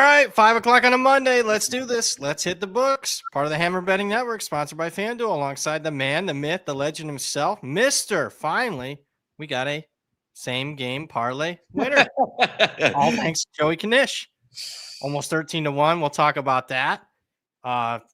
right, 5 o'clock on a Monday. Let's do this. Let's hit the books. Part of the Hammer Betting Network, sponsored by FanDuel, alongside the man, the myth, the legend himself, Mister. Finally, we got a same game parlay winner. All thanks to Joey Knish. Almost 13-1. We'll talk about that.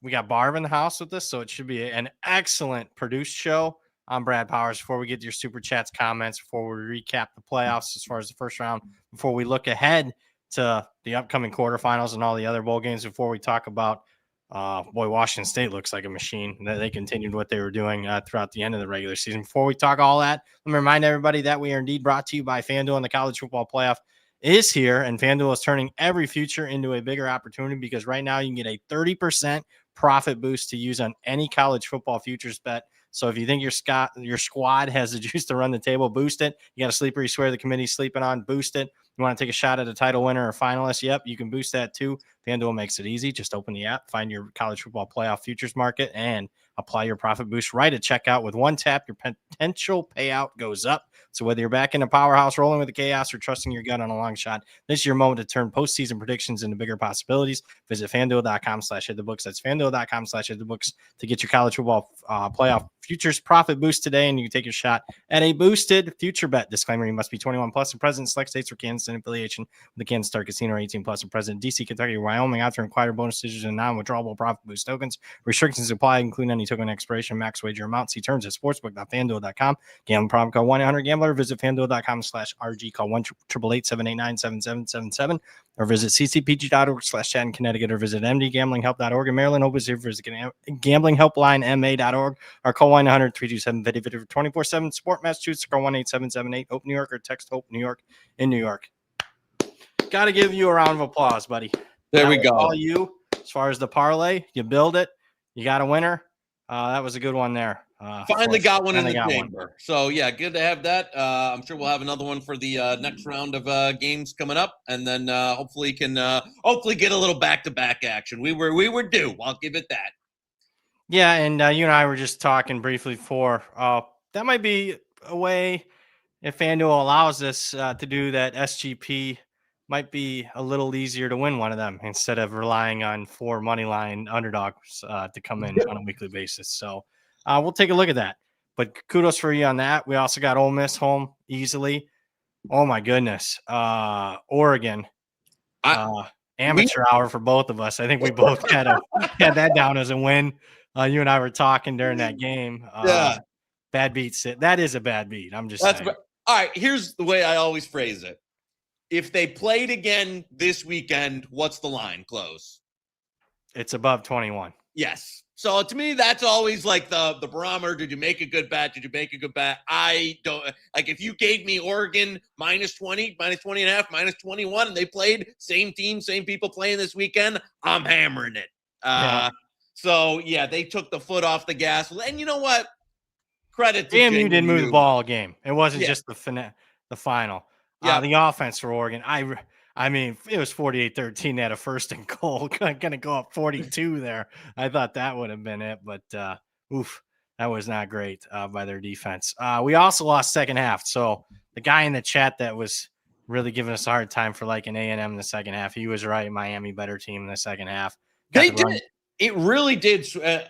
We got Barb in the house with us, so it should be an excellent produced show. I'm Brad Powers. Before we get to your super chats, comments, before we recap the playoffs as far as the first round, before we look ahead to the upcoming quarterfinals and all the other bowl games, before we talk about Washington State looks like a machine. They continued what they were doing throughout the end of the regular season. Before we talk all that, let me remind everybody that we are indeed brought to you by FanDuel, and the college football playoff is here, and FanDuel is turning every future into a bigger opportunity, because right now you can get a 30% profit boost to use on any college football futures bet. So if you think your squad has the juice to run the table, boost it. You got a sleeper you swear the committee's sleeping on, boost it. You want to take a shot at a title winner or finalist? Yep, you can boost that too. FanDuel makes it easy. Just open the app, find your college football playoff futures market, and apply your profit boost right at checkout. With one tap, your potential payout goes up. So whether you're back in a powerhouse, rolling with the chaos, or trusting your gut on a long shot, this is your moment to turn postseason predictions into bigger possibilities. Visit FanDuel.com/hit-the-books. That's FanDuel.com/hit-the-books to get your college football playoff futures profit boost today, and you can take your shot at a boosted future bet. Disclaimer: you must be 21 plus and present in select states or Kansas in affiliation with the Kansas Star Casino, or 18 plus and present in DC, Kentucky, or Wyoming. After required bonus decisions and non-withdrawable profit boost tokens. Restrictions apply, including any token expiration, max wager amount. See terms at sportsbook.fanduel.com. Gambling problem, call 1-800-GAMBLER. Visit FanDuel.com/RG. Call 1-888-789-7777. Or visit ccpg.org/chat in Connecticut, or visit mdgamblinghelp.org in Maryland. Hope is here. Visit gamblinghelpline.ma.org, or call 1-800-327-5050 for 24/7 support. Massachusetts, call 1-8778-HOPE New York, or text HOPE New York in New York. Got to give you a round of applause, buddy. There we go. All you, as far as the parlay, you build it. You got a winner. That was a good one there. Finally got one in the chamber. So, yeah, good to have that. I'm sure we'll have another one for the next round of games coming up, and then hopefully get a little back-to-back action. We were due. I'll give it that. Yeah, and you and I were just talking briefly before. That might be a way, if FanDuel allows us to do that, SGP might be a little easier to win one of them instead of relying on 4 money line underdogs to come in on a weekly basis. So we'll take a look at that. But kudos for you on that. We also got Ole Miss home easily. Oh, my goodness. Oregon. Amateur hour for both of us. I think we both had that down as a win. You and I were talking during that game. Yeah. Bad beat. That is a bad beat. I'm just saying. All right, here's the way I always phrase it. If they played again this weekend, what's the line? Close. It's above 21. Yes. So to me, that's always like the barometer. Did you make a good bet? Did you make a good bet? I don't like if you gave me Oregon minus 20, minus 20 and a half, minus 21, and they played same team, same people playing this weekend, I'm hammering it. So yeah, they took the foot off the gas. And you know what? Credit to JMU didn't move the ball game. It wasn't just the final. Yeah. The offense for Oregon, I mean, it was 48-13. They had a first and goal. Going to go up 42 there. I thought that would have been it, but that was not great by their defense. We also lost second half. So the guy in the chat that was really giving us a hard time for like an A&M in the second half, he was right. Miami better team in the second half. They did. It really did. It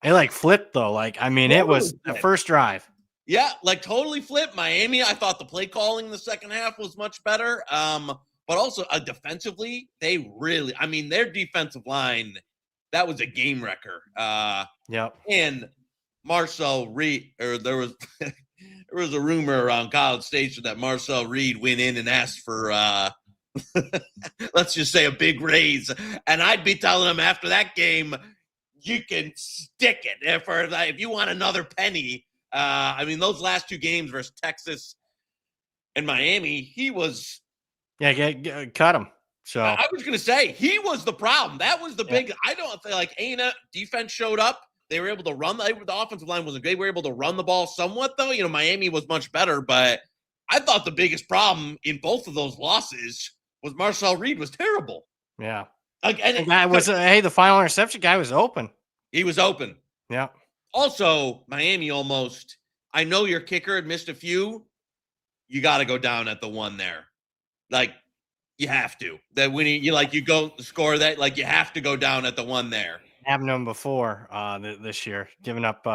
like flipped though. It was the first drive. Yeah, like totally flipped. Miami, I thought the play calling in the second half was much better. But also defensively, they really, their defensive line, that was a game wrecker. Yep. And Marcel Reed, or there was a rumor around College Station that Marcel Reed went in and asked for let's just say a big raise. And I'd be telling him after that game, you can stick it if you want another penny. Those last 2 games versus Texas and Miami, he was. Yeah, cut him. So I was going to say he was the problem. That was the big. I don't think like A&M defense showed up. They were able to run. The offensive line wasn't great. They were able to run the ball somewhat though. Miami was much better, but I thought the biggest problem in both of those losses was Marcel Reed was terrible. Yeah. The final interception guy was open. He was open. Yeah. Also, Miami almost, I know your kicker had missed a few. You got to go down at the one there. Like, You have to. That when you go score that, like you have to go down at the one there. Having them before this year, giving up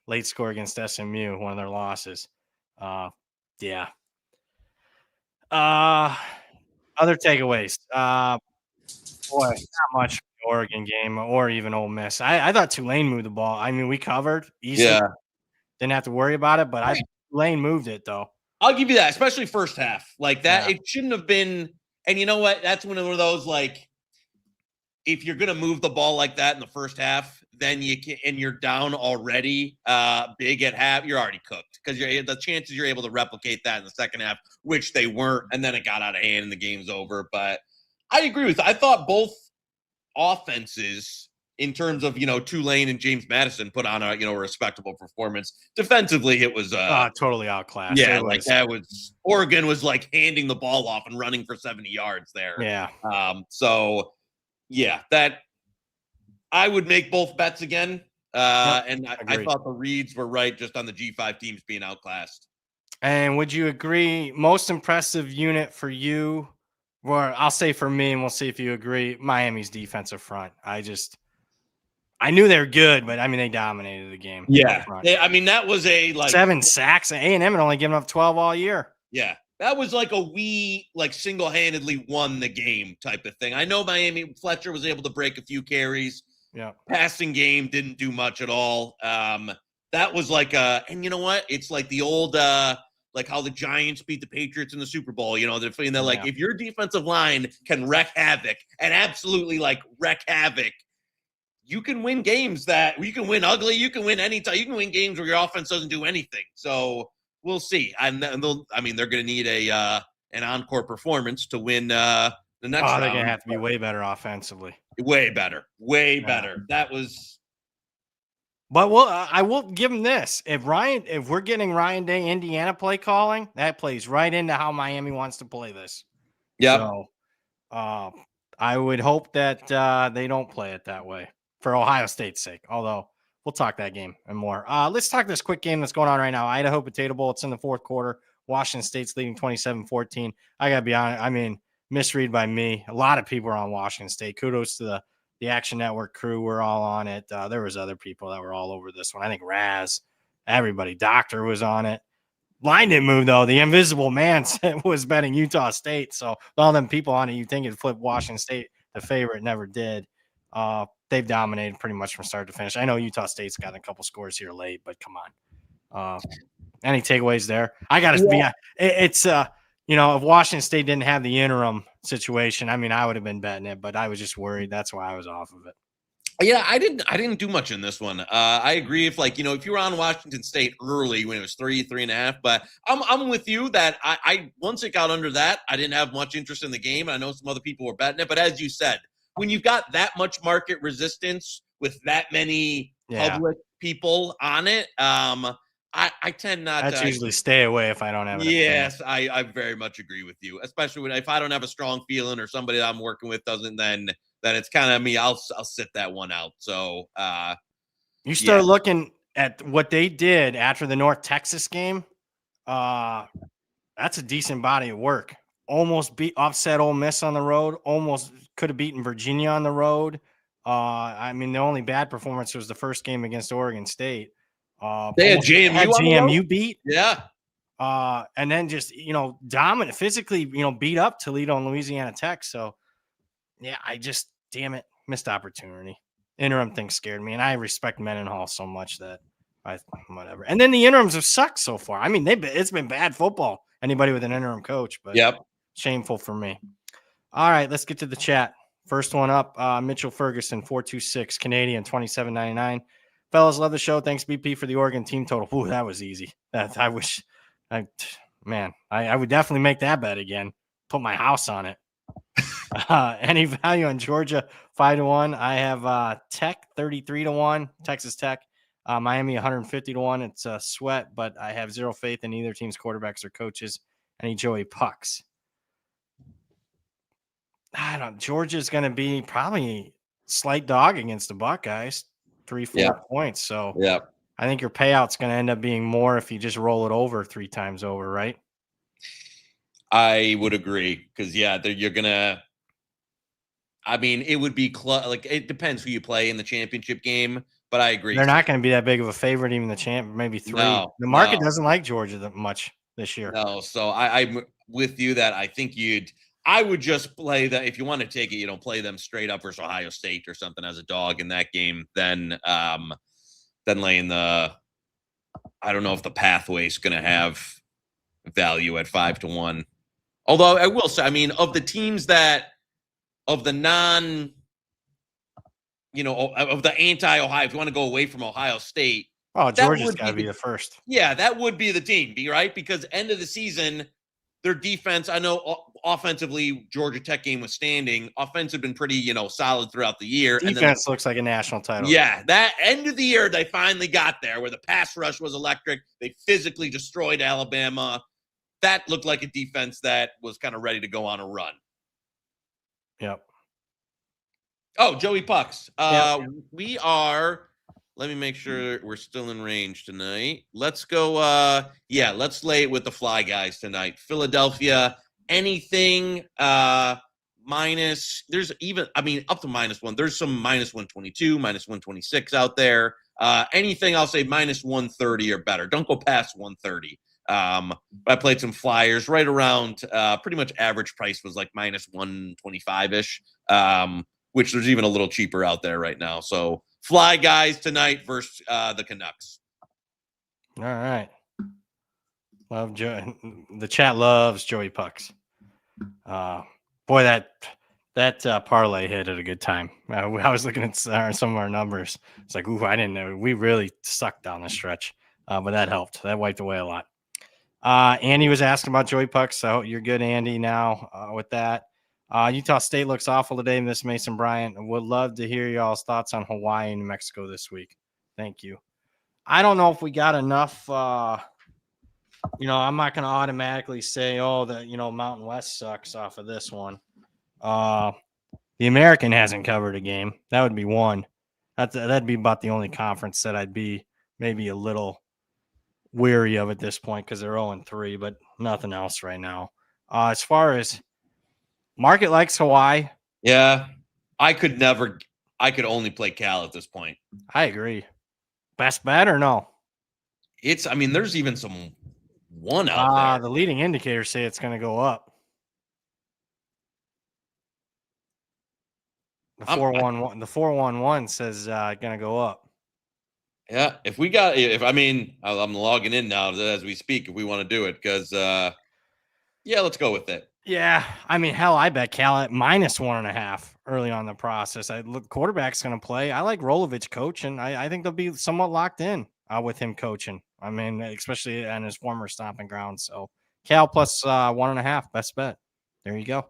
late score against SMU, one of their losses. Yeah. Other takeaways. Boy, not much for the Oregon game or even Ole Miss. I thought Tulane moved the ball. I mean, we covered easily. Yeah. Didn't have to worry about it, but Tulane moved it though. I'll give you that, especially first half. Like that, Yeah. it shouldn't have been. And you know what? That's one of those, like, if you're gonna move the ball like that in the first half, then you can, and you're down already big at half, you're already cooked, because the chances you're able to replicate that in the second half, which they weren't, and then it got out of hand and the game's over. But I agree with you. I thought both offenses, in terms of Tulane and James Madison, put on a respectable performance. Defensively, it was totally outclassed. yeah, like that was Oregon was like handing the ball off and running for 70 yards there. Yeah. So yeah, that I would make both bets again. And I thought the reads were right just on the G5 teams being outclassed. And would you agree, most impressive unit for you, or I'll say for me, and we'll see if you agree, Miami's defensive front. I knew they were good, but I mean, they dominated the game. Yeah. I mean, that was 7 sacks. A&M had only given up 12 all year. Yeah. That was like single-handedly won the game type of thing. I know Fletcher was able to break a few carries. Yeah. Passing game didn't do much at all. That was and you know what? It's like the old, like how the Giants beat the Patriots in the Super Bowl. If your defensive line can wreak havoc and absolutely wreak havoc, you can win games you can win ugly. You can win anytime. You can win games where your offense doesn't do anything. So we'll see. And they're going to need an encore performance to win the next round. They're going to have to be way better offensively. Way better. That was. But I will give them this. If we're getting Ryan Day Indiana play calling, that plays right into how Miami wants to play this. Yeah. So I would hope that they don't play it that way for Ohio State's sake. Although we'll talk that game and more. Let's talk this quick game that's going on right now. Idaho Potato Bowl. It's in the fourth quarter. Washington State's leading 27-14. I got to be honest. I mean, misread by me. A lot of people are on Washington State. Kudos to the Action Network crew. We're all on it. There was other people that were all over this one. I think Raz, everybody, Doctor was on it. Line didn't move, though. The invisible man was betting Utah State. So all them people on it, you think it'd flip Washington State the favorite, never did. They've dominated pretty much from start to finish. I know Utah State's got a couple scores here late, but come on. Any takeaways there? I got to be it's if Washington State didn't have the interim situation, I mean, I would have been betting it, but I was just worried. That's why I was off of it. Yeah, I didn't do much in this one. I agree. If you were on Washington State early when it was 3.5, but I'm with you that I once it got under that, I didn't have much interest in the game. I know some other people were betting it, but as you said, when you've got that much market resistance with that many public people on it, I tend not to usually stay away if I don't have it. Yes, I very much agree with you, especially if I don't have a strong feeling or somebody that I'm working with doesn't, then it's kind of me. I'll sit that one out. So you start looking at what they did after the North Texas game. That's a decent body of work. Almost upset Ole Miss on the road. Almost could have beaten Virginia on the road. I mean, the only bad performance was the first game against Oregon State. They had JMU beat. Yeah. And then just, dominant, physically, beat up Toledo and Louisiana Tech. So, yeah, damn it, missed opportunity. Interim thing scared me, and I respect Mendenhall so much that whatever. And then the interims have sucked so far. I mean, it's been bad football. Anybody with an interim coach, but shameful for me. All right, let's get to the chat. First one up, Mitchell Ferguson, 426, Canadian, 27.99. Fellas, love the show. Thanks, BP, for the Oregon team total. Ooh, that was easy. I would definitely make that bet again. Put my house on it. Any value on Georgia, 5-1. I have Tech, 33-1, Texas Tech. Miami, 150-1. It's a sweat, but I have zero faith in either team's quarterbacks or coaches. Any Joey Pucks. I don't know. Georgia's going to be probably slight dog against the Buckeyes, 3-4 points. So I think your payout's going to end up being more if you just roll it over 3 times over, right? I would agree because you're gonna. I mean, it would be like it depends who you play in the championship game, but I agree. They're not going to be that big of a favorite, even the champ, maybe 3. No, The market no. doesn't like Georgia that much this year. No, so I'm with you that I think I would just play that if you want to take it, play them straight up versus Ohio State or something as a dog in that game, then laying the. I don't know if the pathway is going to have value at 5-1. Although I will say, I mean, of the teams of the of the anti-Ohio, if you want to go away from Ohio State. Oh, Georgia's got to be the first. Yeah, that would be the team, right? Because end of the season, their defense, I know offensively, Georgia Tech game was standing. Offense had been pretty, solid throughout the year. Defense looks like a national title. Yeah, that end of the year, they finally got there where the pass rush was electric. They physically destroyed Alabama. That looked like a defense that was kind of ready to go on a run. Yep. Oh, Joey Pucks. Yep. We are. Let me make sure we're still in range tonight. Let's go. Let's lay it with the fly guys tonight. Philadelphia, anything minus. There's even, I mean, up to -1. There's some -122, -126 out there. Anything I'll say -130 or better. Don't go past 130. I played some flyers right around pretty much average price was like -125-ish, which there's even a little cheaper out there right now. So fly guys tonight versus the Canucks. All right. Love Joey. The chat loves Joey Pucks. Boy, that parlay hit at a good time. I was looking at some of our numbers. It's like, ooh, I didn't know. We really sucked down the stretch, but that helped. That wiped away a lot. Andy was asking about Joey Pucks, so you're good, Andy, now with that. Utah State looks awful today, Miss Mason Bryant. Would love to hear y'all's thoughts on Hawaii and New Mexico this week. Thank you. I don't know if we got enough. I'm not going to automatically say, Mountain West sucks off of this one. The American hasn't covered a game. That would be one. That'd be about the only conference that I'd be maybe a little weary of at this point because they're 0-3, but nothing else right now. As far as market likes Hawaii. Yeah, I could only play Cal at this point. I agree. Best bet or no? There's even some one out there. The leading indicators say it's going to go up. The 411 says going to go up. Yeah, I'm logging in now as we speak if we want to do it because let's go with it. Yeah, hell, I bet Cal at -1.5 early on the process. Quarterback's going to play. I like Rolovich coaching. I think they'll be somewhat locked in with him coaching. Especially on his former stomping ground. So Cal plus 1.5, best bet. There you go.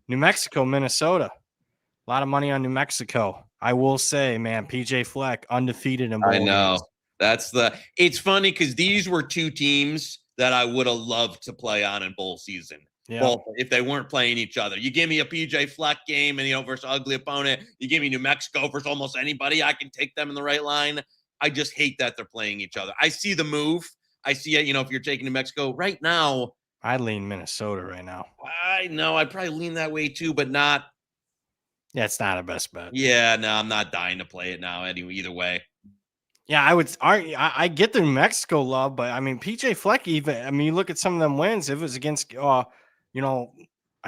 New Mexico, Minnesota. A lot of money on New Mexico. I will say, man, PJ Fleck undefeated in bowl games. I know. It's funny because these were two teams that I would have loved to play on in bowl season. Yeah. Both if they weren't playing each other. You give me a PJ Fleck game and versus an ugly opponent. You give me New Mexico versus almost anybody. I can take them in the right line. I just hate that they're playing each other. I see the move. I see it, if you're taking New Mexico right now. I lean Minnesota right now. I know. I'd probably lean that way too, but not. Yeah, it's not a best bet. Yeah, no, I'm not dying to play it now anyway, either way. Yeah, I get the New Mexico love, but PJ Fleck even, you look at some of them wins, it was against, I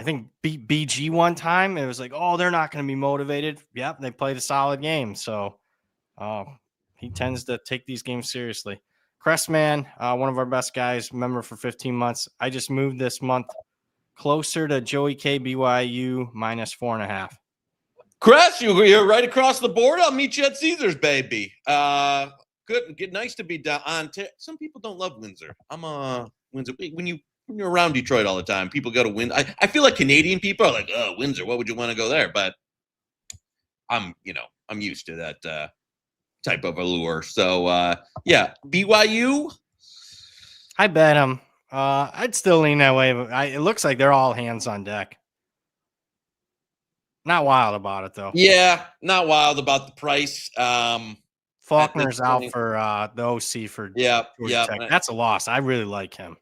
think beat BG one time. It was like, oh, they're not going to be motivated. Yep, they played a solid game. So he tends to take these games seriously. Crestman, one of our best guys, member for 15 months. I just moved this month closer to Joey K. BYU -4.5. Crest, you're right across the board. I'll meet you at Caesars, baby. Good. Nice to be down on. Some people don't love Windsor. I'm a Windsor. When you're around Detroit all the time, people go to Windsor. I feel like Canadian people are like, oh, Windsor. What would you want to go there? But I'm used to that type of allure. So BYU. I bet them. I'd still lean that way, but it looks like they're all hands on deck. Not wild about it, though. Yeah, not wild about the price. Faulkner's out for the OC for Georgia Tech. That's a loss. I really like him.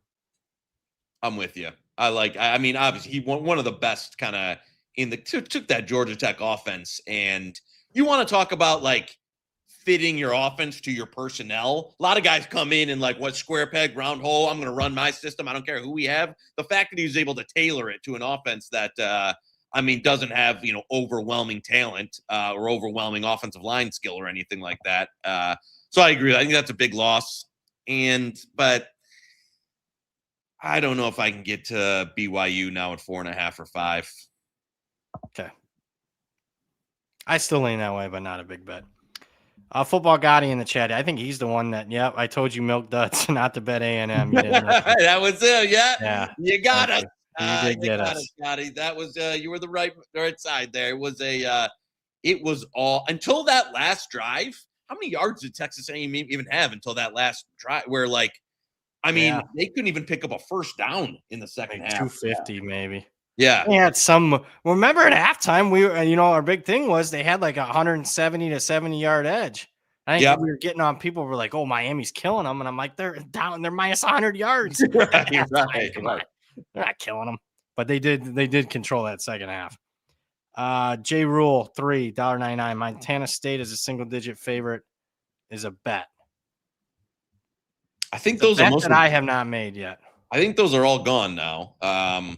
I'm with you. I mean, obviously, he won one of the best kind of took that Georgia Tech offense. And you want to talk about like fitting your offense to your personnel. A lot of guys come in and like, what, square peg, round hole. I'm going to run my system. I don't care who we have. The fact that he was able to tailor it to an offense that, doesn't have, overwhelming talent or overwhelming offensive line skill or anything like that. So I agree. I think that's a big loss. But I don't know if I can get to BYU now at 4.5 or 5. Okay. I still lean that way, but not a big bet. Football Gotti in the chat. I think he's the one that, I told you milk duds not to bet A&M. That was him. Yeah. You got us. You did get us. Gotti. That was, you were the right side there. It was all until that last drive. How many yards did Texas A&M even have until that last drive where they couldn't even pick up a first down in the second half. 250 maybe. Yeah. They had some. Remember at halftime, our big thing was they had like a 170 to 70 yard edge. I think we were getting on people were like, "Oh, Miami's killing them," and I'm like, "They're down. They're minus 100 yards." Right. Come on. They're not killing them, but they did control that second half. J Rule $3.99. Montana State as a single digit favorite is a bet. I think those are most that I have not made yet. I think those are all gone now. I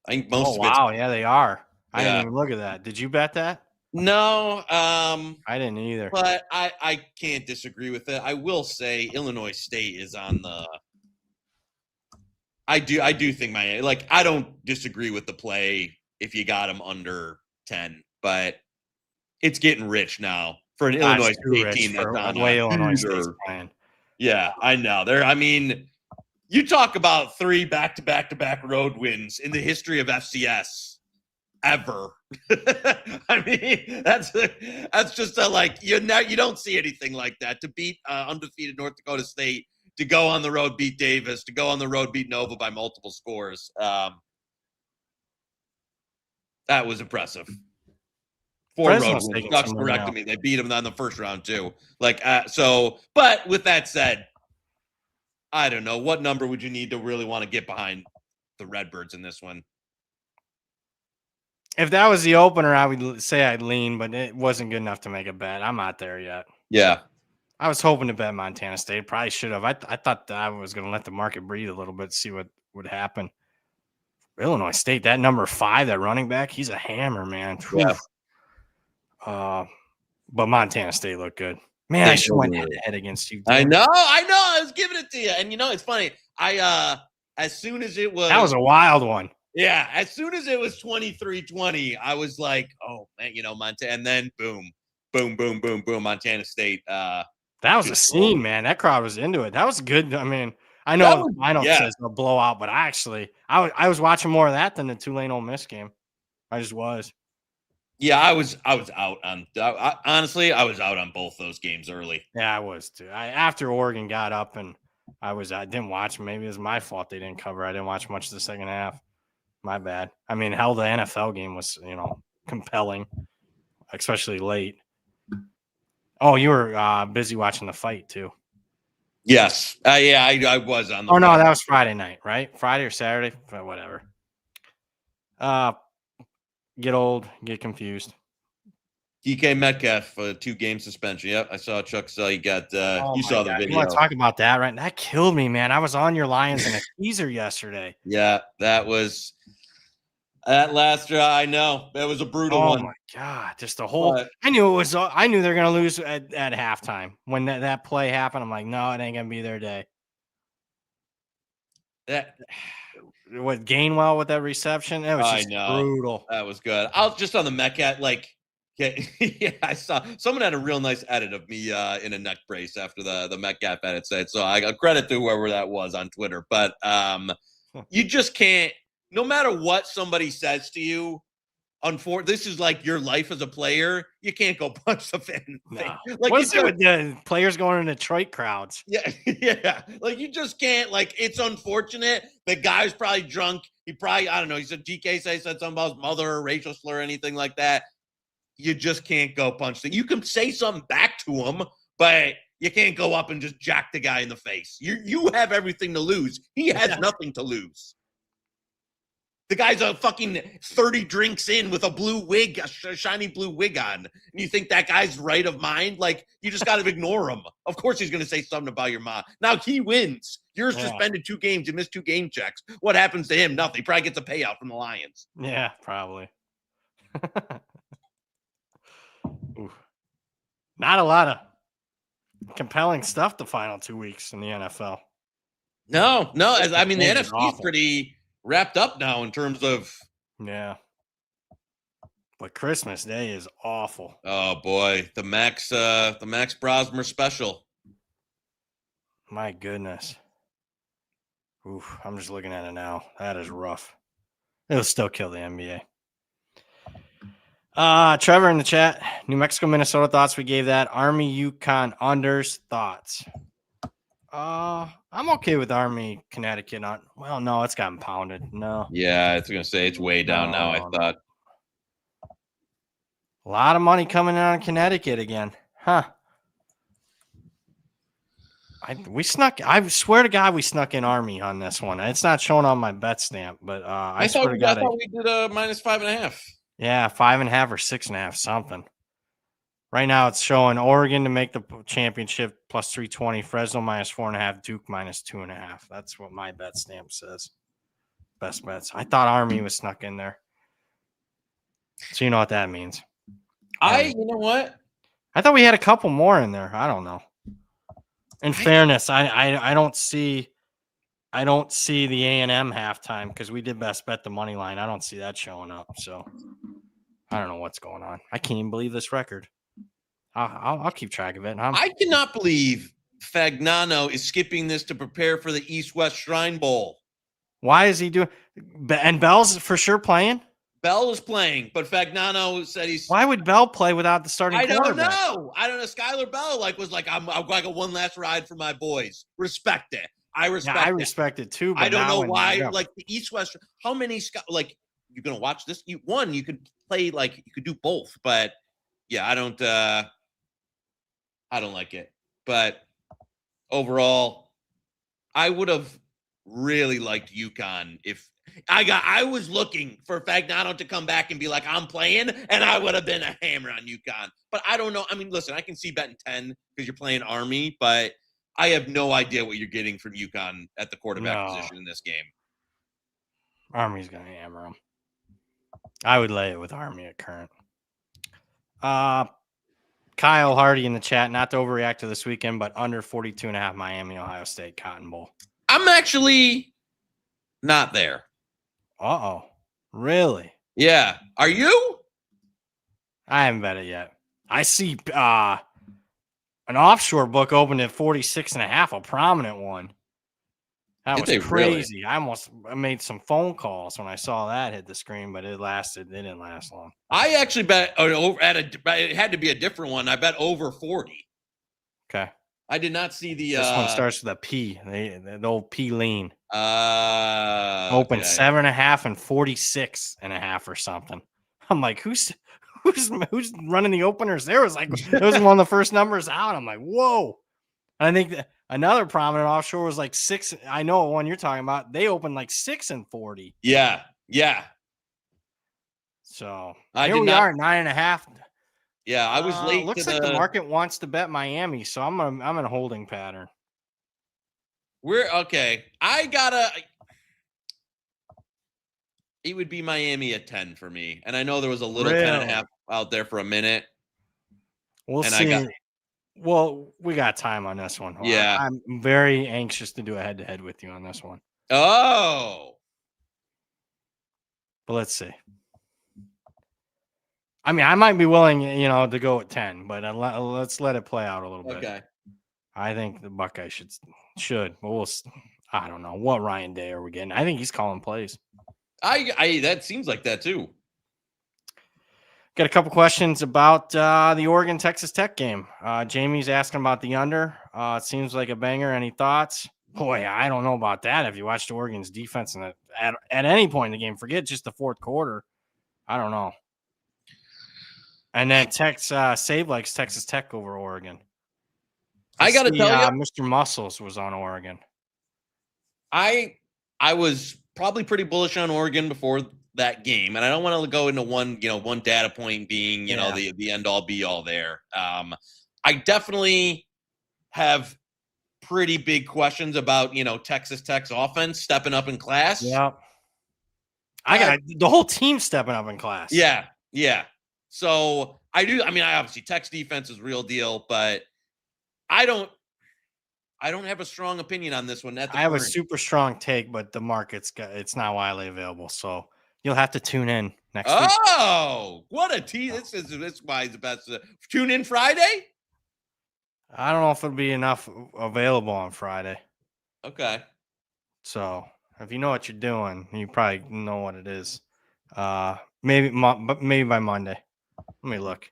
think most of it. Wow, yeah, they are. I didn't even look at that. Did you bet that? No, I didn't either. But I can't disagree with it. I will say Illinois State is on the. I do think I don't disagree with the play if you got them under 10, but it's getting rich now for an Illinois State team that's on the way Illinois State's playing. Yeah, I know. You talk about 3 back-to-back road wins in the history of FCS ever. I mean, that's just you don't see anything like that. To beat undefeated North Dakota State, to go on the road, beat Davis, to go on the road, beat Nova by multiple scores. That was impressive. 4 road wins. Ducks corrected me. They beat them on the first round too. But with that said, I don't know. What number would you need to really want to get behind the Redbirds in this one? If that was the opener, I would say I'd lean, but it wasn't good enough to make a bet. I'm not there yet. Yeah. I was hoping to bet Montana State. Probably should have. I thought that I was going to let the market breathe a little bit, see what would happen. Illinois State, that number 5, that running back, he's a hammer, man. Yeah. But Montana State looked good. Man, I should have went head against you. I know. I was giving it to you. And, it's funny. As soon as it was. That was a wild one. Yeah. As soon as it was 23-20, I was like, oh, man, Montana. And then boom, Montana State. That was a scene, man. That crowd was into it. That was good. I mean, I know says a blowout, but I was watching more of that than the Tulane Ole Miss game. I just was. Yeah, I was out on. Honestly, I was out on both those games early. Yeah, I was too. After Oregon got up and I didn't watch. Maybe it was my fault they didn't cover. I didn't watch much of the second half. My bad. I mean, hell, the NFL game was compelling, especially late. Oh, you were busy watching the fight too. Yes. I was on the fight. No, that was Friday night, right? Friday or Saturday? Whatever. Get old, get confused. DK Metcalf for 2-game suspension. Yep, I saw Chuck saw you got you saw the video. You want to talk about that, right? That killed me, man. I was on your Lions in a teaser yesterday. Yeah, that last draw. I know that was a brutal one. Oh my god, just the whole. I knew it was. I knew they're gonna lose at halftime when that play happened. I'm like, no, it ain't gonna be their day. What Gainwell with that reception? That was just brutal. That was good. I'll just on the Metcalf, I saw someone had a real nice edit of me in a neck brace after the Metcalf edit said. So I got credit to whoever that was on Twitter. But you just can't. No matter what somebody says to you, this is like your life as a player. You can't go punch the fan. No. What's it with the players going in Detroit crowds? Yeah, yeah. You just can't. It's unfortunate. The guy's probably drunk. He probably, I don't know. He said DK said something about his mother or racial slur or anything like that. You just can't go punch them. You can say something back to him, but you can't go up and just jack the guy in the face. You have everything to lose. He has nothing to lose. The guy's a fucking 30 drinks in with a blue wig, a shiny blue wig on. And you think that guy's right of mind? Like, you just got to ignore him. Of course he's going to say something about your mom. Now he wins. You're suspended 2 games. You missed 2 game checks. What happens to him? Nothing. He probably gets a payout from the Lions. Yeah, probably. Not a lot of compelling stuff the final 2 weeks in the NFL. No. I mean, the NFC is pretty wrapped up now in terms of. Yeah. But Christmas Day is awful. Oh boy, the Max Brosmer special. My goodness. Oof, I'm just looking at it now. That is rough. It'll still kill the NBA. Trevor in the chat. New Mexico, Minnesota thoughts. We gave that. Army, UConn unders thoughts. I'm okay with Army, Connecticut. Well, no, it's gotten pounded. No. Yeah, I was gonna say it's way down now. I thought. A lot of money coming out of Connecticut again. Huh. I swear to God, we snuck in Army on this one. It's not showing on my bet stamp, but I swear to God. I thought we did a -5.5. Yeah, 5.5 or 6.5, something. Right now, it's showing Oregon to make the championship plus 320, Fresno -4.5, Duke -2.5. That's what my bet stamp says. Best bets. I thought Army was snuck in there. So you know what that means. You know what? I thought we had a couple more in there. I don't know. In fairness, I don't see the A&M halftime because we did best bet the money line. I don't see that showing up. So I don't know what's going on. I can't even believe this record. I'll keep track of it. I cannot believe Fagnano is skipping this to prepare for the East-West Shrine Bowl. Why is he doing? And Bell's for sure playing. Bell is playing, but Fagnano said he's. Why would Bell play without the starting quarterback? I don't know. Skylar Bell was like, I'm going to one last ride for my boys. Respect it. I respect it too. But I don't know why. Like the East-West. How many like you're going to watch this? You could play like you could do both, but yeah, I don't like it. But overall, I would have really liked UConn if I was looking for Fagnano to come back and be like, I'm playing, and I would have been a hammer on UConn. But I don't know. I mean, listen, I can see betting 10 because you're playing Army, but I have no idea what you're getting from UConn at the quarterback position in this game. Army's going to hammer them. I would lay it with Army at current. Kyle Hardy in the chat, not to overreact to this weekend, but under 42.5 Miami, Ohio State Cotton Bowl. I'm actually not there. Uh-oh. Really? Yeah. Are you? I haven't bet it yet. I see an offshore book opened at 46.5, a prominent one. That was crazy. Really? I made some phone calls when I saw that hit the screen, but it didn't last long. I actually bet it had to be a different one. I bet over 40. Okay. I did not see the. This one starts with a P. The old P lean. Open 7.5 and 46.5 or something. I'm like, who's running the openers? It was one of the first numbers out. I'm like, whoa. And I think another prominent offshore was like 6. I know what one you're talking about. They opened like 6 and 40. Yeah. So here we are, 9.5. Yeah, I was late. Looks like the market wants to bet Miami, so I'm in a holding pattern. We're okay. It would be Miami at 10 for me, and I know there was a little 10.5 out there for a minute. We'll see. Well, we got time on this one. Yeah, I'm very anxious to do a head-to-head with you on this one. Oh, but let's see. I mean, I might be willing, to go at 10, but let's let it play out a little bit. Okay. I think the Buckeyes should, but I don't know. What Ryan Day are we getting? I think he's calling plays. That seems like that too. Got a couple questions about the Oregon-Texas Tech game. Jamie's asking about the under. It seems like a banger. Any thoughts? Boy, I don't know about that. If you watched Oregon's defense at any point in the game, forget just the fourth quarter. I don't know. And then Save likes Texas Tech over Oregon. I got to tell you, Mr. Muscles was on Oregon. I I was probably pretty bullish on Oregon before that game, and I don't want to go into one data point being, the end all be all there. I definitely have pretty big questions about, Texas Tech's offense stepping up in class. Yeah. I got the whole team stepping up in class. Yeah. So obviously Tech's defense is real deal, but I don't have a strong opinion on this one. I have a super strong take, but the market's it's not widely available, so you'll have to tune in next week. Oh, what a tease! This is why the best. Tune in Friday. I don't know if it'll be enough available on Friday. Okay. So if you know what you're doing, you probably know what it is. Maybe by Monday. Let me look.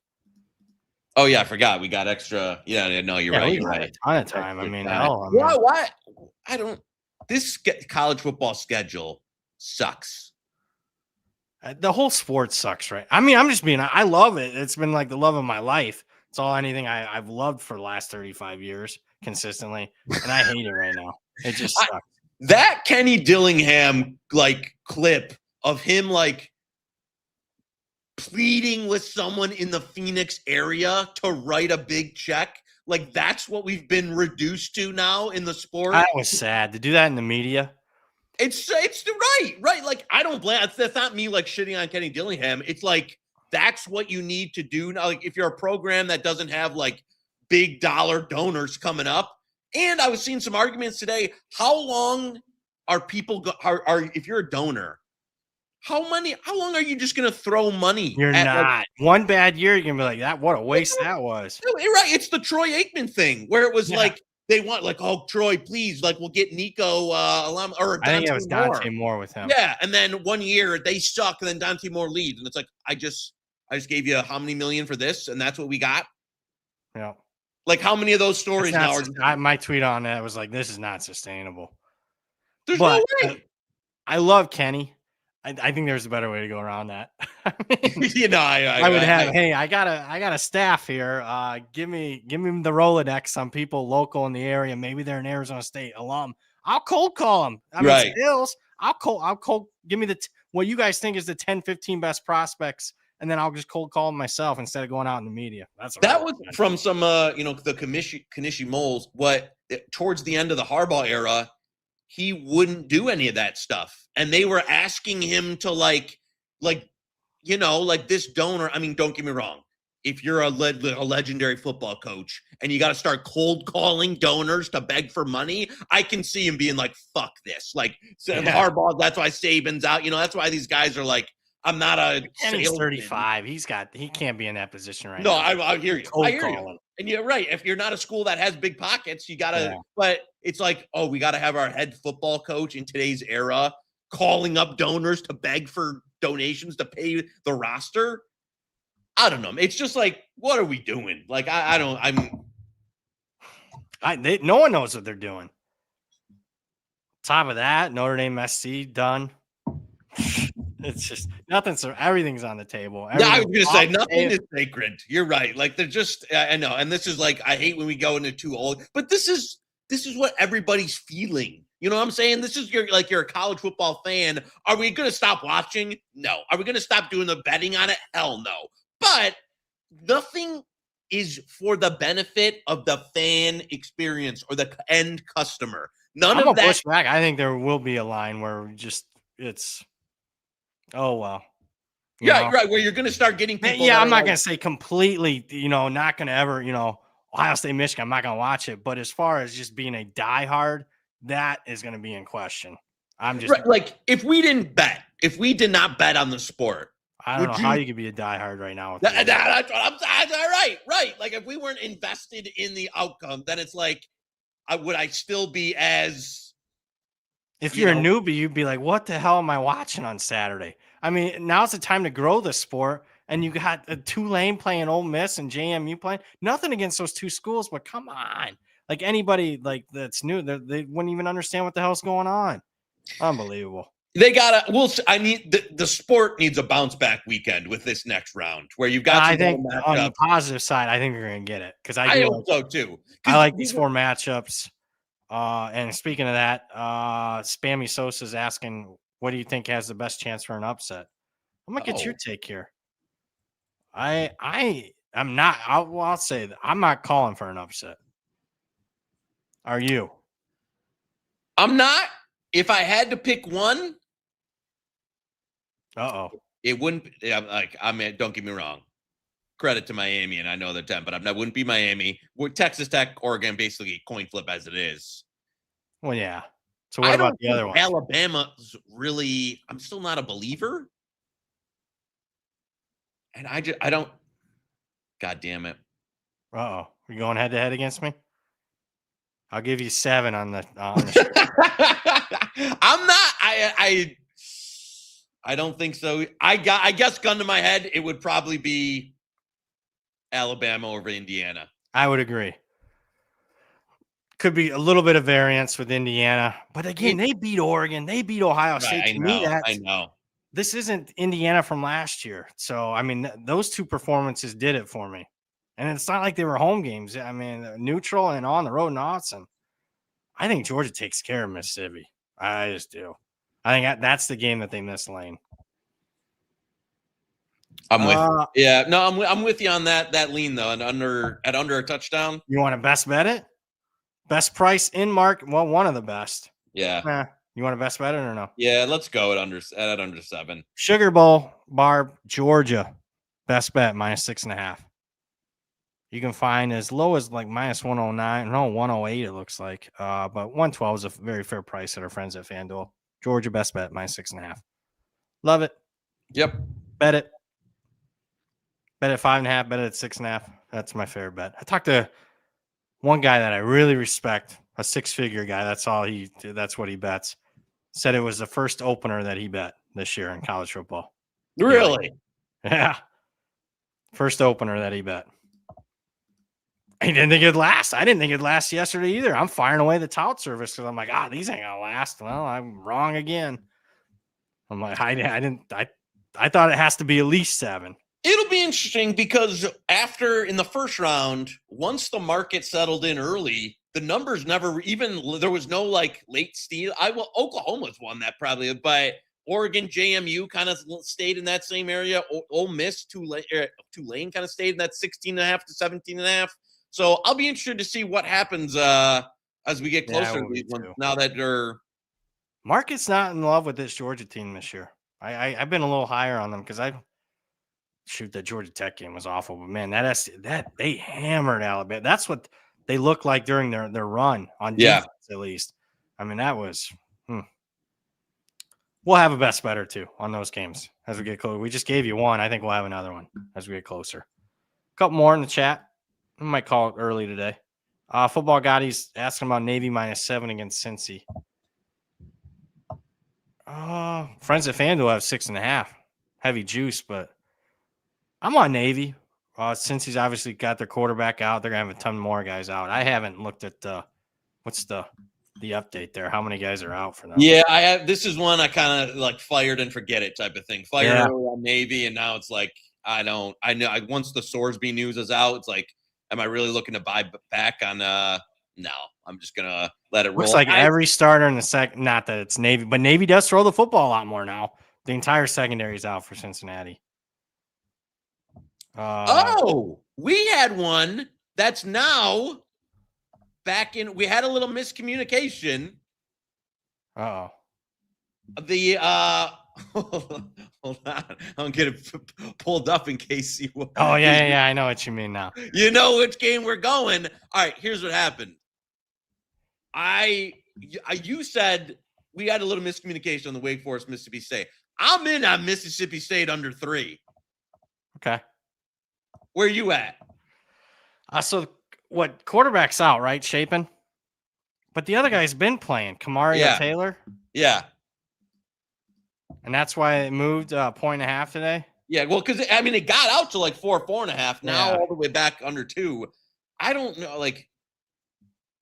Oh yeah, I forgot we got extra. Yeah, no, you're right. You're right. A ton of time. I mean, why? I don't. This college football schedule sucks. The whole sport sucks, right? I mean, I love it. It's been like the love of my life. It's all anything I've loved for the last 35 years consistently, and I hate it right now. It just sucks. That Kenny Dillingham clip of him pleading with someone in the Phoenix area to write a big check. That's what we've been reduced to now in the sport. That was sad to do that in the media. It's right. I don't blame. That's not me shitting on Kenny Dillingham. It's that's what you need to do now. If you're a program that doesn't have big dollar donors coming up, and I was seeing some arguments today. How long are people if you're a donor? How long are you just going to throw money? You're not. One bad year, you're going to be like, that. What a waste that was. You're right. It's the Troy Aikman thing where it was they want oh, Troy, please, we'll get Nico or I think it was Dante Moore with him. Yeah, and then 1 year they suck, and then Dante Moore leads, and it's I just gave you how many million for this, and that's what we got. Yeah. How many of those stories now are? My tweet on that was this is not sustainable. There's no way. I love Kenny. I think there's a better way to go around that. I would have. Hey, I got a staff here. Give me the Rolodex on people local in the area. Maybe they're an Arizona State alum. I'll cold call them. Skills. I'll cold. Give me what you guys think is the 10, 15 best prospects, and then I'll just cold call them myself instead of going out in the media. That was from some the Kanishi Moles. Towards the end of the Harbaugh era, he wouldn't do any of that stuff. And they were asking him to this donor. I mean, don't get me wrong. If you're a legendary football coach and you got to start cold calling donors to beg for money, I can see him being fuck this. Harbaugh, that's why Saban's out. That's why these guys are I'm not a and he's 35. He can't be in that position right now. No, I hear you. I hear you. And you're right. If you're not a school that has big pockets, you got to, but it's we got to have our head football coach in today's era calling up donors to beg for donations to pay the roster. I don't know. It's just what are we doing? No one knows what they're doing. Top of that, Notre Dame SC done. It's just nothing. So everything's on the table. Yeah, I was going to say nothing is sacred. You're right. They're just, I know. And this is I hate when we go into too old, but this is what everybody's feeling. You know what I'm saying? This is you're a college football fan. Are we going to stop watching? No. Are we going to stop doing the betting on it? Hell no. But nothing is for the benefit of the fan experience or the end customer. None of that. Push back. I think there will be a line where it's. Oh, well. Yeah, right. Where you're going to start getting people. Yeah, I'm not going to say completely, not going to ever, Ohio State, Michigan, I'm not going to watch it. But as far as just being a diehard, that is going to be in question. I'm just. Right, if we did not bet on the sport. I don't know how you could be a diehard right now. That's what I'm saying. Right. If we weren't invested in the outcome, then it's would I still be as. If you're a newbie, you'd be like, what the hell am I watching on Saturday? I mean, now's the time to grow the sport. And you got Tulane playing Ole Miss and JMU playing. Nothing against those two schools, but come on. Anybody that's new, they wouldn't even understand what the hell's going on. Unbelievable. They gotta. I need the sport needs a bounce back weekend with this next round where you've got. I think on the positive side, I think we're gonna get it because I hope so too. I like these 4 matchups. And speaking of that, Spammy Sosa is asking, what do you think has the best chance for an upset? I'm gonna get your take here. I'm not. I'll say that I'm not calling for an upset. Are you? I'm not. If I had to pick one, it wouldn't. I mean, don't get me wrong. Credit to Miami, and I know they're 10, but that wouldn't be Miami. With Texas Tech, Oregon, basically coin flip as it is. Well, yeah. So what about the other one? Alabama's really. I'm still not a believer, and I don't. God damn it! Are you going head to head against me? I'll give you 7 on the. I'm not. I don't think so. I guess gun to my head, it would probably be Alabama over Indiana. I would agree. Could be a little bit of variance with Indiana, but again, they beat Oregon, they beat Ohio State. I know. This isn't Indiana from last year, so I mean, those 2 performances did it for me. And it's not like they were home games. I mean, neutral and on the road in Austin. I think Georgia takes care of Mississippi. I just do. I think that's the game that they miss, Lane. I'm with you. Yeah, no, I'm with you on that lean though, and under a touchdown. You want to best bet it? Best price in market. Well, one of the best. Yeah. You want to best bet it or no? Yeah, let's go at under 7. Sugar Bowl, Barb, Georgia. Best bet -6.5. You can find as low as like -109, no 108. It looks like, but 112 is a very fair price at our friends at FanDuel. Georgia best bet -6.5. Love it. Yep. Bet it. Bet at 5.5. Bet it at 6.5. That's my favorite bet. I talked to one guy that I really respect, a 6-figure guy. That's what he bets. Said it was the first opener that he bet this year in college football. Really? Yeah. First opener that he bet. He didn't think it'd last. I didn't think it'd last yesterday either. I'm firing away the tout service because I'm like, these ain't gonna last. Well, I'm wrong again. I'm like, I thought it has to be at least 7. It'll be interesting because in the first round, once the market settled in early, the numbers there was no like late steal. Oklahoma's won that probably, but Oregon, JMU kind of stayed in that same area. Ole Miss, Tulane kind of stayed in that 16.5 to 17.5. So I'll be interested to see what happens as we get closer to these ones. Now that market's not in love with this Georgia team this year. I've been a little higher on them because the Georgia Tech game was awful, but man, that they hammered Alabama. That's what they looked like during their run on defense, at least. I mean, that was. We'll have a best bet or 2 on those games as we get closer. We just gave you one. I think we'll have another one as we get closer. A couple more in the chat. I might call it early today. Football Gotti's asking about Navy -7 against Cincy. Friends at FanDuel have 6.5. Heavy juice, but I'm on Navy. Since he's obviously got their quarterback out, they're gonna have a ton more guys out. I haven't looked at what's the update there. How many guys are out for them? Yeah, I have. This is one I kind of like fired and forget it type of thing. Fired early on Navy, and now it's like I know. Once the Sorsby news is out, it's like, am I really looking to buy back on? No, I'm just gonna let it roll. Looks like every starter in the second. Not that it's Navy, but Navy does throw the football a lot more now. The entire secondary is out for Cincinnati. We had one that's now back in. We had a little miscommunication. The hold on, I'm gonna pulled up in case you. I know what you mean now. You know which game we're going. All right, here's what happened. You said we had a little miscommunication on the Wake Forest Mississippi State. I'm in on Mississippi State under 3. Okay. Where you at? So what, quarterback's out, right? Shaping. But the other guy's been playing, Kamario Taylor. Yeah. And that's why it moved 1.5 today. Yeah, well, because it got out to like 4.5. Now all the way back under 2. I don't know. Like,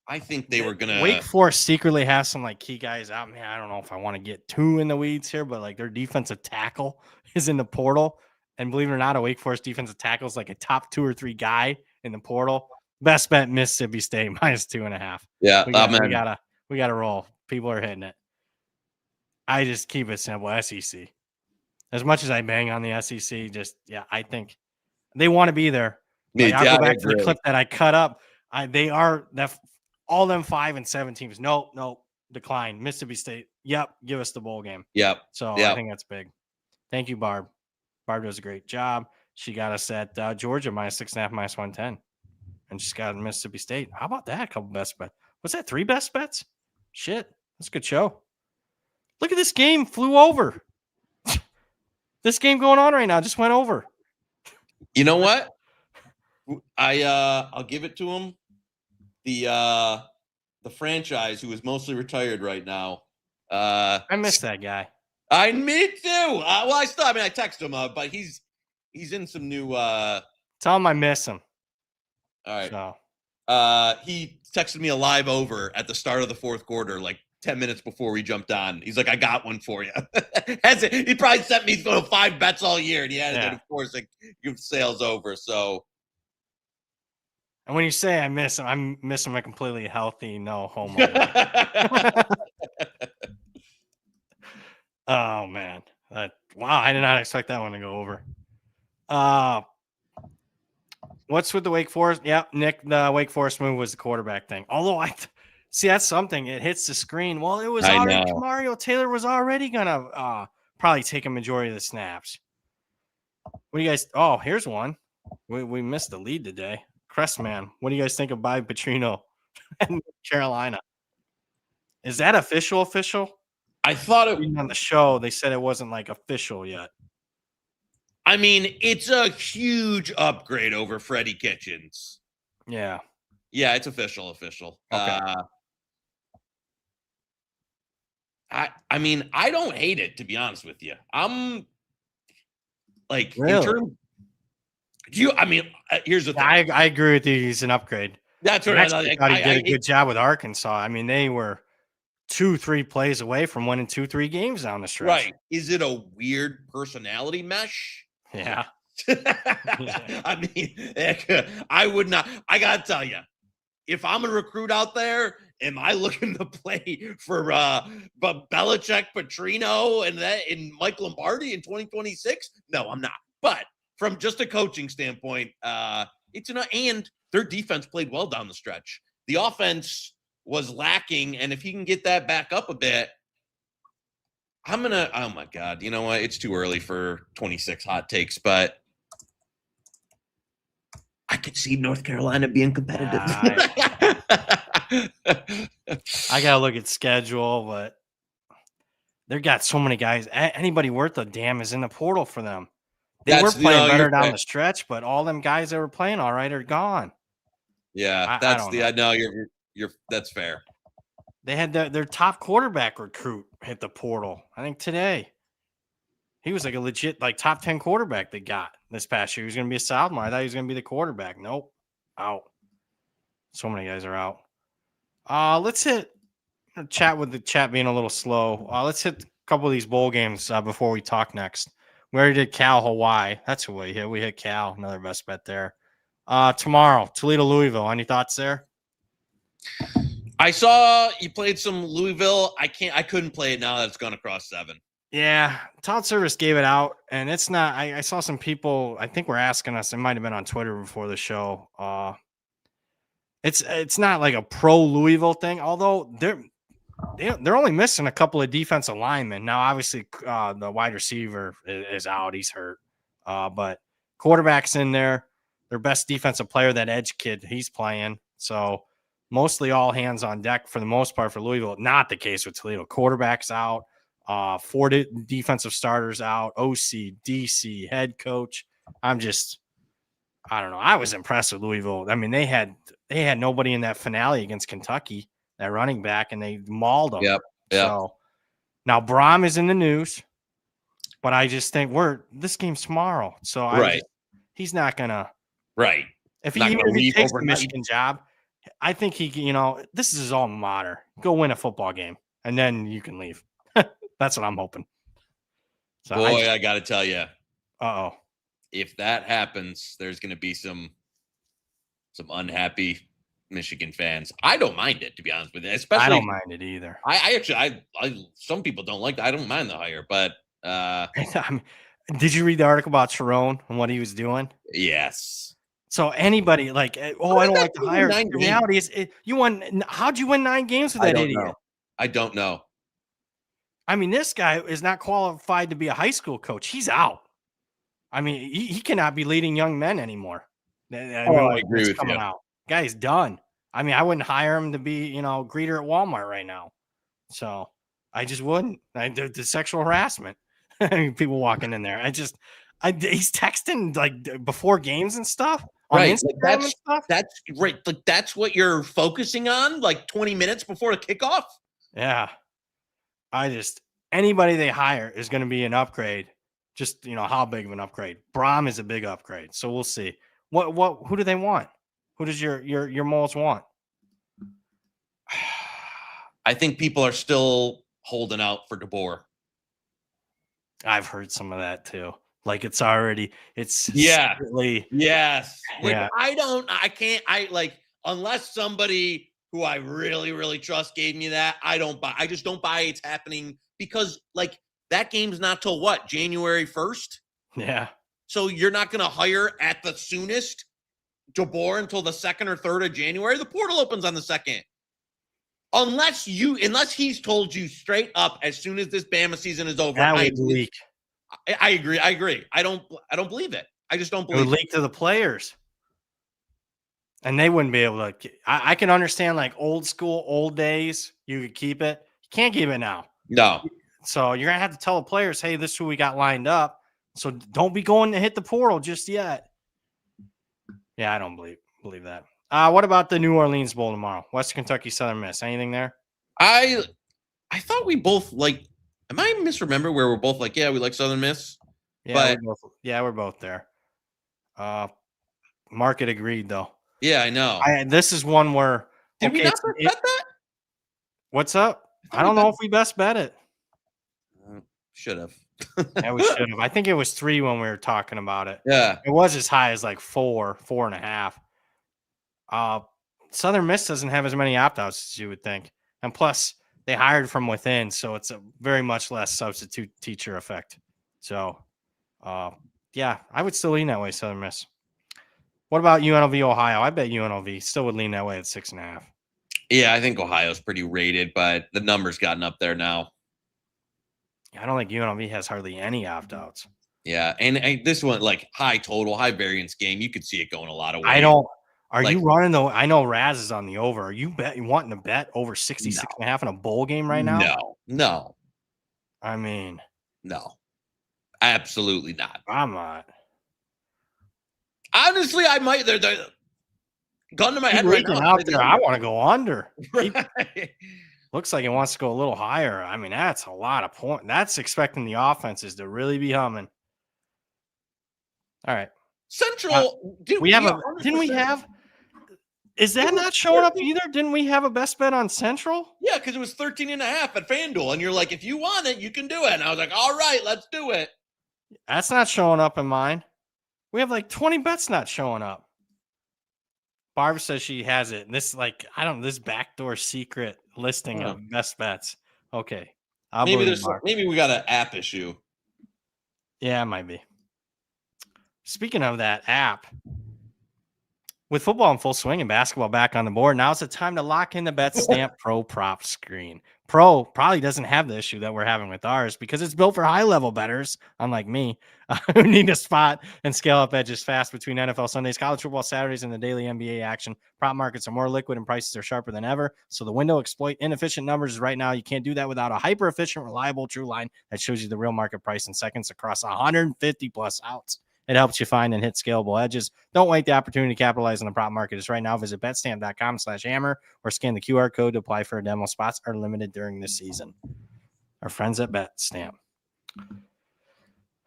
I think they were gonna. Wake Forest secretly has some like key guys out. Man, I don't know if I want to get too in the weeds here, but like their defensive tackle is in the portal, and believe it or not, a Wake Forest defensive tackle is like a top 2 or 3 guy in the portal. Best bet Mississippi State -2.5. Yeah, We gotta roll. People are hitting it. I just keep it simple. SEC. As much as I bang on the SEC, I think they want to be there. Like, I'll go back to the clip that I cut up. They are that all them 5 and 7 teams. No, decline. Mississippi State. Yep, give us the bowl game. Yep. So yep. I think that's big. Thank you, Barb. Barb does a great job. She got us at Georgia -6.5, -110, and she's got Mississippi State. How about that? A couple best bets. What's that? 3 best bets? Shit, that's a good show. Look at this game. Flew over. This game going on right now just went over. You know what? I'll give it to him. The franchise who is mostly retired right now. I miss that guy. Me too. I texted him, but he's in some new. Tell him I miss him. All right. So. He texted me a live over at the start of the fourth quarter, like 10 minutes before we jumped on. He's like, I got one for you. He probably sent me 5 bets all year, and he had it, of course, like, give sales over. So. And when you say I miss him a completely healthy, no homo. Oh, man. Wow, I did not expect that one to go over. What's with the Wake Forest? Yeah, Nick, the Wake Forest move was the quarterback thing. Although see, that's something. It hits the screen. Well, it was already Mario Taylor was already gonna probably take a majority of the snaps. What do you guys? Oh, here's one. We missed the lead today. Crestman, what do you guys think of Bobby Petrino and Carolina? Is that official? I thought it on the show. They said it wasn't like official yet. I mean, it's a huge upgrade over Freddie Kitchens. Yeah. Yeah, it's official. Okay. I mean, I don't hate it, to be honest with you. I'm like, really? Here's the thing. I agree with you. He's an upgrade. That's what I thought he did a good job with Arkansas. I mean, they were 2-3 plays away from winning 2-3 games down the stretch. Right. Is it a weird personality mesh? Yeah. I mean, I would not. I got to tell you, if I'm a recruit out there, am I looking to play for Belichick, Petrino, and Mike Lombardi in 2026? No, I'm not. But from just a coaching standpoint, and their defense played well down the stretch. The offense was lacking, and if he can get that back up a bit, oh my God, you know what? It's too early for 26 hot takes, but I could see North Carolina being competitive. I got to look at schedule, but they've got so many guys. Anybody worth a damn is in the portal for them. They were playing better down the stretch, but all them guys that were playing all right are gone. Yeah, that's fair. They had their top quarterback recruit hit the portal, I think today. He was like a legit top 10 quarterback they got this past year. He was going to be a sophomore. I thought he was going to be the quarterback. Nope. Out. So many guys are out. Let's hit chat with the chat being a little slow. Let's hit a couple of these bowl games before we talk next. We already did Cal, Hawaii. That's who we hit. We hit Cal. Another best bet there. Tomorrow, Toledo, Louisville. Any thoughts there? I saw you played some Louisville. I couldn't play it now that it's gone across 7. Yeah, Todd Service gave it out, and it's not. I saw some people. I think were asking us. It might have been on Twitter before the show. It's not like a pro Louisville thing. Although they're only missing a couple of defensive linemen now. Obviously, the wide receiver is out; he's hurt. But quarterback's in there. Their best defensive player, that edge kid, he's playing. So mostly all hands on deck for the most part for Louisville. Not the case with Toledo. Quarterback's out. 4 defensive starters out. OC, DC, head coach. I don't know. I was impressed with Louisville. I mean, they had nobody in that finale against Kentucky, that running back, and they mauled them. Yep. So now Braum is in the news, but I just think this game's tomorrow. So he's not gonna. Right. If he takes the Michigan job, I think this is his alma mater. Go win a football game, and then you can leave. That's what I'm hoping. So Boy, I got to tell you. Uh-oh. If that happens, there's going to be some some unhappy Michigan fans. I don't mind it, to be honest with you. I Especially, don't mind it either. I actually, some people don't like that. I don't mind the hire, but did you read the article about Sharon and what he was doing? yes. So anybody like, I don't like the hire. The reality is, you won. How'd you win 9 games with that idiot? I don't know. I mean, this guy is not qualified to be a high school coach. He's out. I mean, he cannot be leading young men anymore. I agree with you. Guy's done. I mean, I wouldn't hire him to be, greeter at Walmart right now. So I just wouldn't. The sexual harassment, people walking in there. He's texting like before games and stuff. Right. Like that's right. Like that's what you're focusing on, like 20 minutes before the kickoff. Yeah. Anybody they hire is going to be an upgrade. Just, how big of an upgrade? Braum is a big upgrade. So we'll see. Who do they want? Who does your moles want? I think people are still holding out for DeBoer. I've heard some of that too. Like it's secretly, yes. Like, yeah. Unless somebody who I really, really trust gave me that, I just don't buy it's happening because like that game's not till what, January 1st? Yeah. So you're not going to hire at the soonest DeBoer until the 2nd or 3rd of January. The portal opens on the 2nd. Unless he's told you straight up as soon as this Bama season is over. That would leak. I agree. I don't believe it. I just don't believe it. Would leak to the players. And they wouldn't be able to. I can understand like old school, old days. You could keep it. You can't keep it now. No. So you're going to have to tell the players, hey, this is who we got lined up. So don't be going to hit the portal just yet. Yeah, I don't believe that. What about the New Orleans Bowl tomorrow? Western Kentucky, Southern Miss. Anything there? I thought we both like. Am I misremember where we're both like, yeah, we like Southern Miss? Yeah, we're both there. Market agreed though. Yeah, I know. This is one where did we not bet that? What's up? I don't know if we best bet it. Should have. Yeah, we should have. I think it was 3 when we were talking about it. Yeah. It was as high as like 4.5. Southern Miss doesn't have as many opt-outs as you would think. And plus, they hired from within, so it's a very much less substitute teacher effect. So, yeah, I would still lean that way, Southern Miss. What about UNLV, Ohio? I bet UNLV still would lean that way at 6.5. Yeah, I think Ohio's pretty rated, but the number's gotten up there now. I don't think UNLV has hardly any opt-outs. Yeah, and this one, like high total, high variance game, you could see it going a lot of ways. I don't. Are you running though? I know Raz is on the over. Are you wanting to bet over 66.5 in a bowl game right now? No. I mean, no, absolutely not. I'm not. Honestly, I might. They're gun to my head right now. Out there, I want to go under. Looks like it wants to go a little higher. I mean, that's a lot of points. That's expecting the offenses to really be humming. All right. Central. Didn't we have? Is that not showing up either? Didn't we have a best bet on Central? Yeah, because it was 13.5 at FanDuel. And you're like, if you want it, you can do it. And I was like, all right, let's do it. That's not showing up in mine. We have like 20 bets not showing up. Barbara says she has it. This this backdoor secret listing of best bets. Okay. Maybe we got an app issue. Yeah, it might be. Speaking of that app, with football in full swing and basketball back on the board, now's the time to lock in the BetStamp Pro prop screen. Pro probably doesn't have the issue that we're having with ours because it's built for high-level bettors, unlike me, who need to spot and scale up edges fast between NFL Sundays, college football Saturdays, and the daily NBA action. Prop markets are more liquid and prices are sharper than ever, so the window exploit inefficient numbers right now. You can't do that without a hyper-efficient, reliable true line that shows you the real market price in seconds across 150-plus outs. It helps you find and hit scalable edges. Don't wait. The opportunity to capitalize on the prop market is right now. Visit betstamp.com/hammer or scan the QR code to apply for a demo. Spots are limited during this season. Our friends at BetStamp.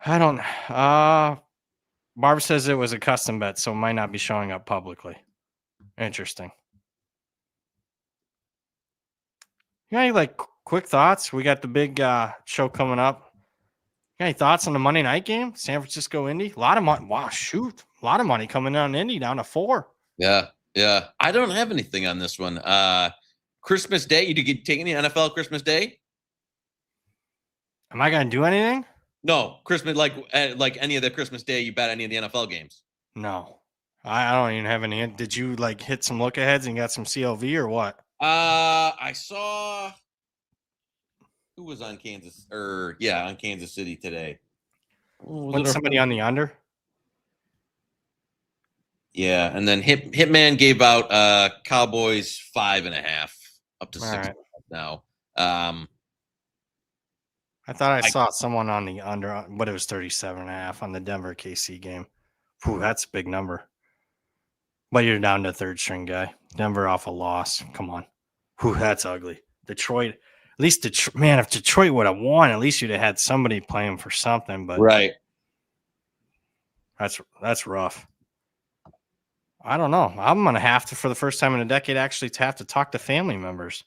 I don't. Barb says it was a custom bet, so it might not be showing up publicly. Interesting. You got any quick thoughts? We got the big show coming up. Got any thoughts on the Monday night game? San Francisco Indy? A lot of money. Wow, shoot. A lot of money coming on Indy down to 4. Yeah. Yeah. I don't have anything on this one. Christmas Day. You take any NFL Christmas Day? Am I going to do anything? No, Christmas like any of the Christmas Day. You bet any of the NFL games? No. I don't even have any. Did you like hit some look aheads and got some CLV or what? I saw who was on Kansas on Kansas City today. Went somebody on the under? Yeah, and then Hitman gave out Cowboys 5.5 up to 6 now. I thought I saw someone on the under, but it was 37.5 on the Denver KC game. Whew, that's a big number. But you're down to third string guy. Denver off a loss. Come on. Whew, that's ugly. Detroit. At least man, if Detroit would have won, at least you'd have had somebody playing for something. But right, that's rough. I don't know. I'm gonna have to, for the first time in a decade, actually have to talk to family members.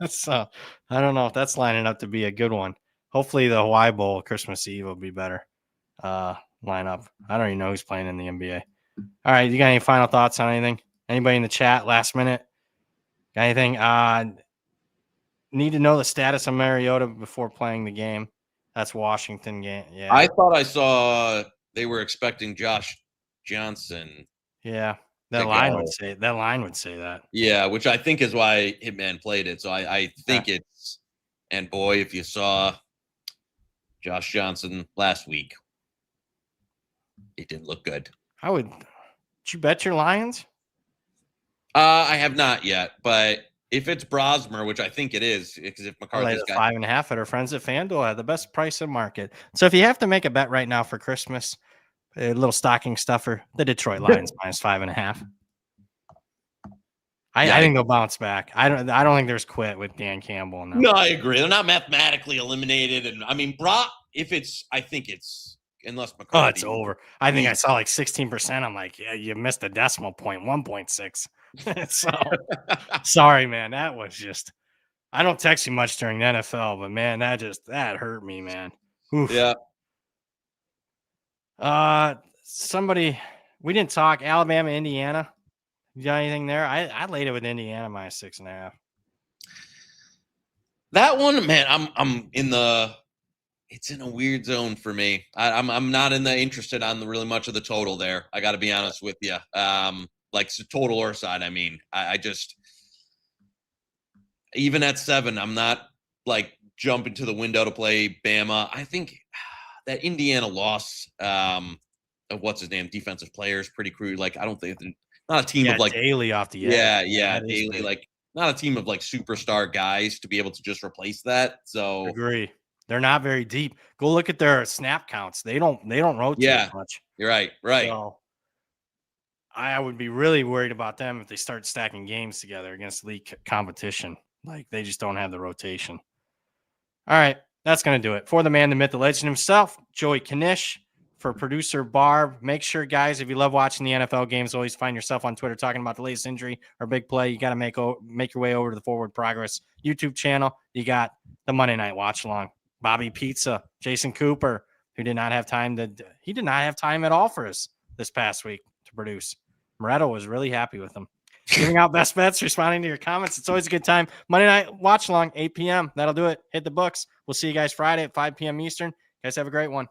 So I don't know if that's lining up to be a good one. Hopefully the Hawaii Bowl Christmas Eve will be better lineup. I don't even know who's playing in the NBA. All right, you got any final thoughts on anything? Anybody in the chat last minute? Got anything? Need to know the status of Mariota before playing the game. That's Washington game. Yeah. I thought I saw they were expecting Josh Johnson. Yeah. That line would say that. Yeah, which I think is why Hitman played it. So I think it's, and boy, if you saw Josh Johnson last week, it didn't look good. Did you bet your Lions? I have not yet, but if it's Brosmer, which I think it is, because if McCarthy's got 5.5 at our friends at FanDuel at the best price in market. So if you have to make a bet right now for Christmas, a little stocking stuffer, the Detroit Lions minus 5.5. I think they'll bounce back. I don't think there's quit with Dan Campbell. No, I agree. They're not mathematically eliminated. And I mean, I think it's unless McCarthy. Oh, it's over. I think I saw like 16%. I'm like, yeah, you missed a decimal point, 1.6. So sorry, man. That was just, I don't text you much during the NFL, but man, that hurt me, man. Oof. Yeah. Somebody, we didn't talk Alabama, Indiana. You got anything there? I laid it with Indiana minus 6.5. That one, man, I'm in it's in a weird zone for me. I'm not interested on really much of the total there. I got to be honest with you. Like total or side. I mean, I just, even at 7, I'm not like jumping to the window to play Bama. I think that Indiana loss of what's his name, defensive player is pretty crude. Like, I don't think not a team of like Daly off the edge. Yeah, Daly, like not a team of like superstar guys to be able to just replace that. So agree. They're not very deep. Go look at their snap counts. They don't rotate much. You're right. Right. So I would be really worried about them if they start stacking games together against league competition. Like they just don't have the rotation. All right. That's going to do it. For the man, the myth, the legend himself, Joey Knish. For producer Barb, make sure, guys, if you love watching the NFL games, always find yourself on Twitter talking about the latest injury or big play. You got to make your way over to the Forward Progress YouTube channel. You got the Monday Night Watch Along. Bobby Pizza, Jason Cooper, who did not have time at all for us this past week to produce. Moretto was really happy with him. Giving out best bets, responding to your comments. It's always a good time. Monday Night Watch Along, 8 p.m. That'll do it. Hit the books. We'll see you guys Friday at 5 p.m. Eastern. You guys have a great one.